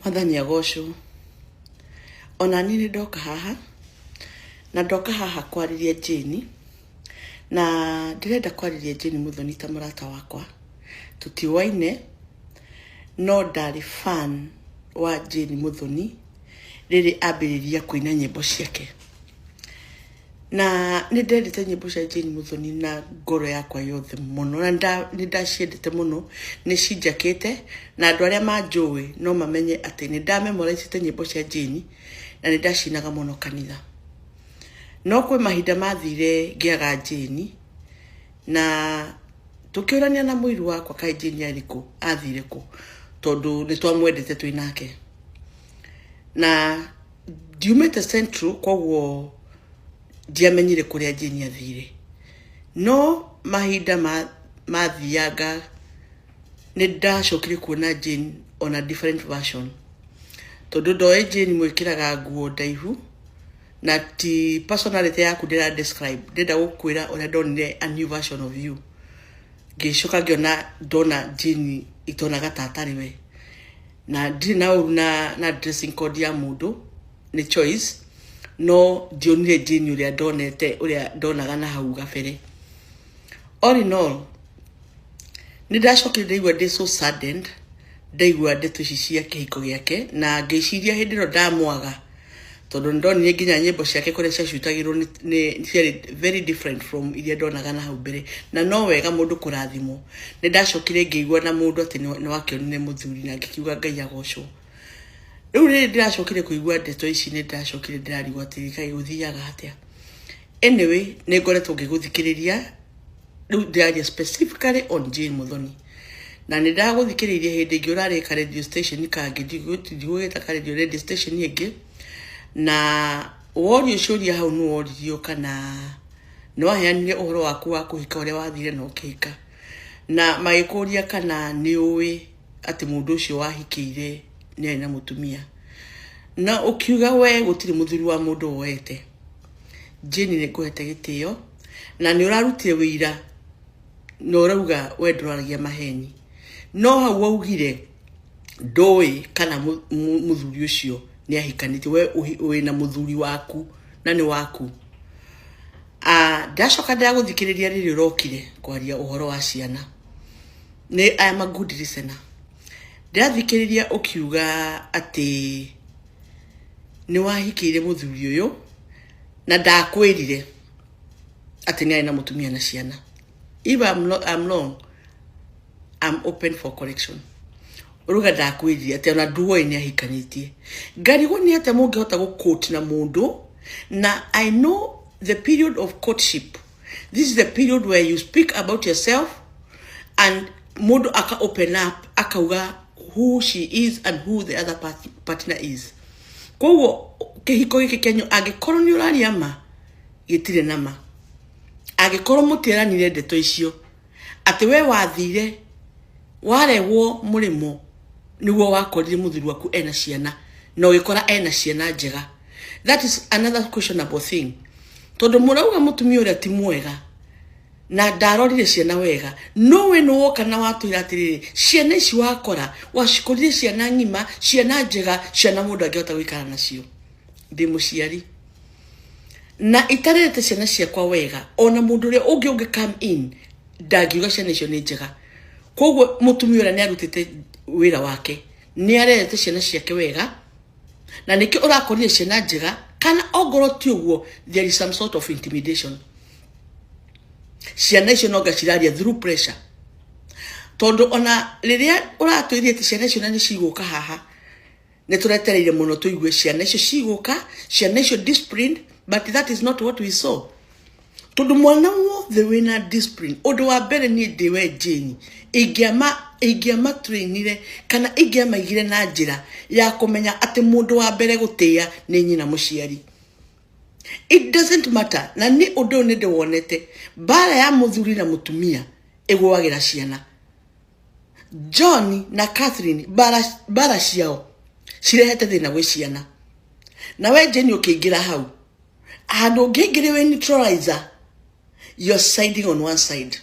Mwathani agocwo. Ona ni ndoka haha na ndoka haha kwariria Jane na ndirenda kwariria Jane Muthoni ta murata wakwa tutiwaine no ndari fan wa Jane Muthoni riri ambiriria kuina nyimbo ciake na ni ndendete nyimbo cia Jane Muthoni na ngoro yakwa yothe muno na ni ndaciendete muno ni cinjakite na andu aria manjui no mamenye ati ni ndamemorize nyimbo cia Jane na ni ndacinaga muno kanitha no kwe mahinda mathire ngiaga Jane na tukiurania na muiru wakwa kai Jane ariko athire ku tondu ni twamwendete twinake na diumete central kwoguo diamenyire kuria Jane athire no mahinda mathianga ni ndacokire kuona Jane on a different version tondu ndoe Jane mwikiraga nguo ndaihu na ti personality yaku ndira describe ndenda gukwira ona ndonire a new version of you ngicoka ngiona ndona Jane itona gatatari we na ndina na dressing code ya mundu ni choice no dionire Jane uria ndonete uria ndonaga na hau gabere all in all ni ndacokire ndaigua ndi so saddened ndaigua ndeto ici cia kihiko giake na ngiciria hindi ro ndamwaga tondu ndonire nginya nyimbo ciake kuria ciacutagirwo ni very different from iria ndonaga na hau mbere na no wega mundu kurathimo ni ndacokire ngiigua na mundu ati ni wakionire muthuri na ngikiuga Ngai agocwo riu ri ndacokire kuigua ndeto ici ni ndacokire ndirarigwa ati kai guthiaga atia anyway ni ngoretwo ngiguthikiriria riu ndiaria specifically on Jane Muthoni na ni ndaguthikiriria hindi ngi urarika radio station kangi ndigugita radio station ingi na wori ucuria hau no woririo kana no aheanire uhoro waku wa kuhika uria wathire no kihika na magikuria kana ni uwi ati mundu ucio wahikire ni na mutumia na ukiuga we gutiri muthuri wa mundu woete Jane ni kuhete gitio na ni urarutire wira no urauga we nduraragia maheni no hau waugire ndoi kana muthuri ucio ni ahikanite we na muthuri waku na ni waku ndacoka ndaguthikiriria riri rokire kwaria uhoro wa ciana ni I am a good listener ndathikiriria ukiuga ati ni wahikire muthuri uyu na ndakwirire ati ni aina mutumia na ciana if I'm wrong I'm open for correction uruga ndakwirire ati ona nduo ni ahikanitie ngarigo ni ate mungehota gukoti na mundu na I know the period of courtship this is the period where you speak about yourself and mundu aka open up akauga who she is and who the other partner is kowo kihiko giki kenyo agikorwo ni uraria ma gitire nama agikorwo mutiranire ndeto icio ati we wathire warehwo murimo niwo wakorire muthuri waku ena ciana no gikora ena ciana njega that is another questionable thing tondu murauga mutumia uria ti mwega na ndarorire ciana wega no we no woka na watuira atiriri ciana ici wakora wacikorire ciana ngima ciana njega ciana mundu angihota gwikara nacio ndi muciari na itarete ciana ciakwa wega ona mundu uria ungi come in ndagiuga ciana icio ni njega koguo mutumia uria ni arutite wira wake ni arete ciana ciake wega na niki urakorire ciana njega kana ogoro ti uguo there is some sort of intimidation ciana icio no gaciraria through pressure tondu ona riria uratuirie ti ciana icio ni ciguka haha ni turetereire muno tuigue ciana icio ciguka ciana icio disciplined but that is not what we saw tondu mwana wothe wina discipline undu wa mbere ni ndiwe Jane ingiama trainire kana ingiama igire na njira ya kumenya ati mundu wa mbere gutia ni nyina muciari it doesn't matter na ni undu ni ndewonete bara ya muthuri na mutumia igwagira ciana John na Catherine bara ciao cirehete thina gwe ciana na we Jane ukiingira hau andu ngingire we neutralizer you're siding on one side